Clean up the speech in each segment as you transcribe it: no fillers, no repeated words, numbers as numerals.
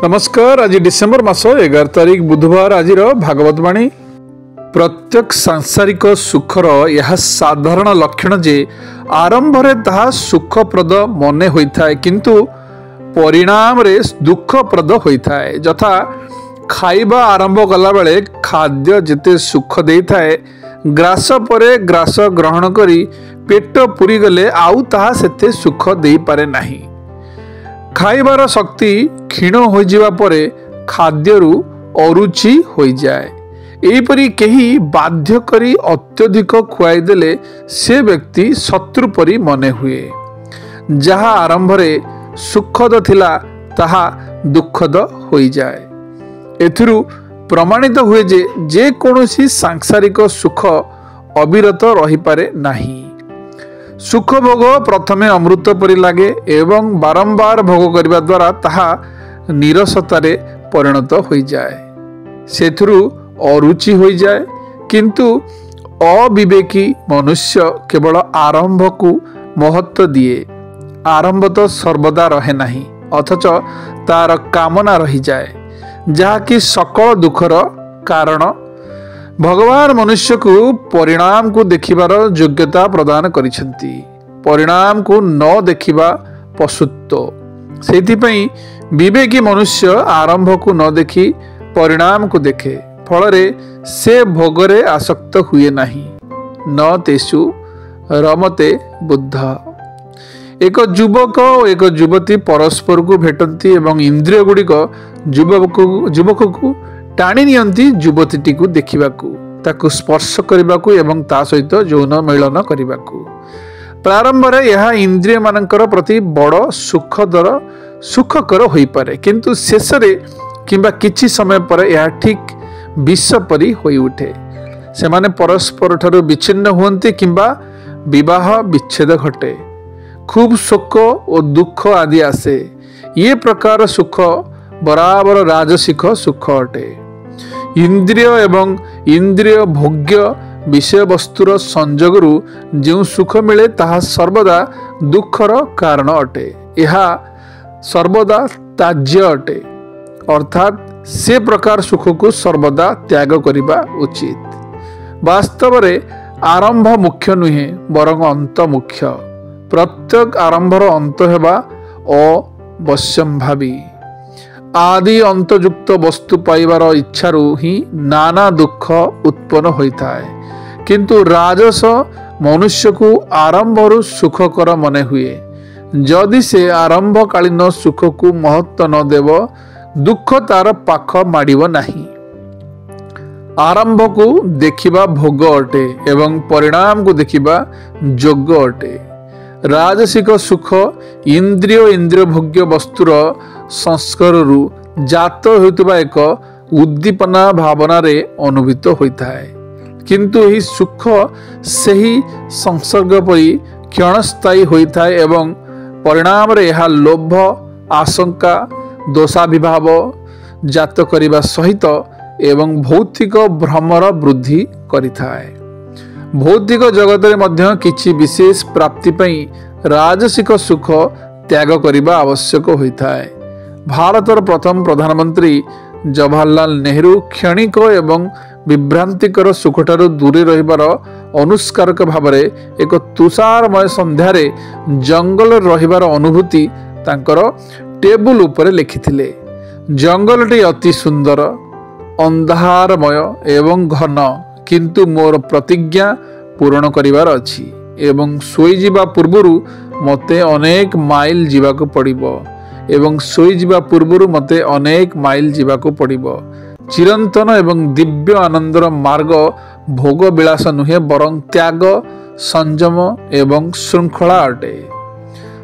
नमस्कार। आज डिसेम्बर मास 11 तारिख बुधवार। आज भागवत वाणी। प्रत्येक सांसारिक सुखर यह साधारण लक्षण जे आरंभ रे ताहा सुखप्रद मने होता है किंतु परिणाम रे दुखप्रद होता है। जथा खाइबा आरंभ कला बेले खाद्य जेते सुख देता है, ग्रास परे ग्रास ग्रहण करी पेट पूरी गले आउ ताहा सेते सुख दे पारे नहीं। खाइबार शक्ति क्षीण हो जावा परे खाद्यरु अरुचि हो जाए। एपरी कहीं बाध्य करी अत्यधिक खुआई देले से व्यक्ति शत्रु परी मने हुए। जहा आरंभ रे सुखद थिला ताहा दुखद हो जाए। एथिरु प्रमाणित हुए जे कोनोसी सांसारिक सुख अविरत रही पारे नहीं। सुख भोग प्रथमे अमृत परि लागे एवं बारंबार भोग करने द्वारा ताहा नीरसतारे परिणत हो जाए, सेथुरु अरुचि हो जाए। किंतु अविवेकी मनुष्य केवल आरंभ को महत्व दिए। आरंभ तो सर्वदा रहे नहीं, अथच तार कामना रही जाए, जहाँकि सकल दुखर कारण। भगवान मनुष्य को परिणाम को देखिबार योग्यता प्रदान करिसेंती। परिणाम को न देखिबा पशुत्व। सेथिपई विवेकी मनुष्य आरंभ को न देखी परिणाम को देखे, फलरे से भोगरे आसक्त हुए नहीं। न तेसु रमते बुद्ध। एक युवक और एक युवती परस्पर को भेटती एवं इंद्रिय गुड़िक युवक को टाणी नियंती युवतीटी को देखिबाकू, ताकू स्पर्श करिबाकू एवं ता सहित यौन मिलन करिबाकू। प्रारंभ रे यह इंद्रिय मानकर प्रति बड़ सुखकर होई पारे, किंतु शेष रे किंबा किछि समय पर यह ठीक विष परी होई उठे। सेमाने परस्पर ठारू विच्छिन्न हुअन्ति किंबा विवाह विच्छेद घटे। खूब शोक और दुख आदि आसे। ये प्रकार सुख बराबर राजसिक सुख अटे। इंद्रिय एवं इंद्रिय भोग्य विषय वस्तुर संजोगरु जो सुख मिले ताहा सर्वदा दुखर कारण अटे। यह सर्वदा त्याज्य अटे, अर्थात से प्रकार सुख को सर्वदा त्याग करिबा उचित। वास्तव रे आरंभ मुख्य नुहे बरং अंत मुख्य। प्रत्येक आरंभर अंत हेबा अवश्यंभावी। आदि अंतयुक्त वस्तु पाइबार इच्छारु ही नाना दुख उत्पन्न होता है, किंतु राजस मनुष्य को आरंभरु सुखकर मने हुए। जदि से आरंभकालीन सुख को महत्व न देव, दुख तार पाख माडिव नहीं। आरंभ को देखिबा भोग अटे एवं परिणाम को देखिबा जोग अटे। राजसिक सुख इंद्रिय भोग्य वस्तुर संस्कारु जात होता एक उद्दीपना भावना रे अनुभूत होता है, किंतु यही सुख सही संसर्ग परी क्षणस्थायी होता है एवं परिणाम रे यह लोभ आशंका दोषाभिभाव जात करने सहित एवं भौतिक भ्रमर वृद्धि करिथाए। भौतिक जगत रे मध्य किछि विशेष प्राप्ति पई राजसिक सुख त्याग करिबा आवश्यक होता है। भारतर प्रथम प्रधानमंत्री जवाहरलाल नेहरू क्षणिक एवं विभ्रांतिकर सुखठारु दूरे रहिबार अनुस्कारक भावरे एक तुषारमय संध्यारे जंगल रहिबार अनुभूति तांकर टेबुल उपरे लिखिथिले। जंगलटी अति सुंदर अंधारमय एवं घन, किंतु मोर प्रतिज्ञा पूर्ण करिवार अछि एवं सोई जिबा पूर्वरु मते अनेक माइल जीवाको पड़िबो एवं सोई जिबा पूर्वरु मते अनेक माइल जीवाको पड़िबो। चिरंतन एवं दिव्य आनंदर मार्ग भोग विलास नुहे बरं त्याग संयम एवं श्रृंखला अटे।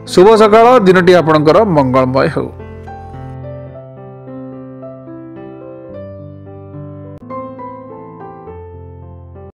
शुभ सकाळ। दिनटी आपणकर मंगलमय हो।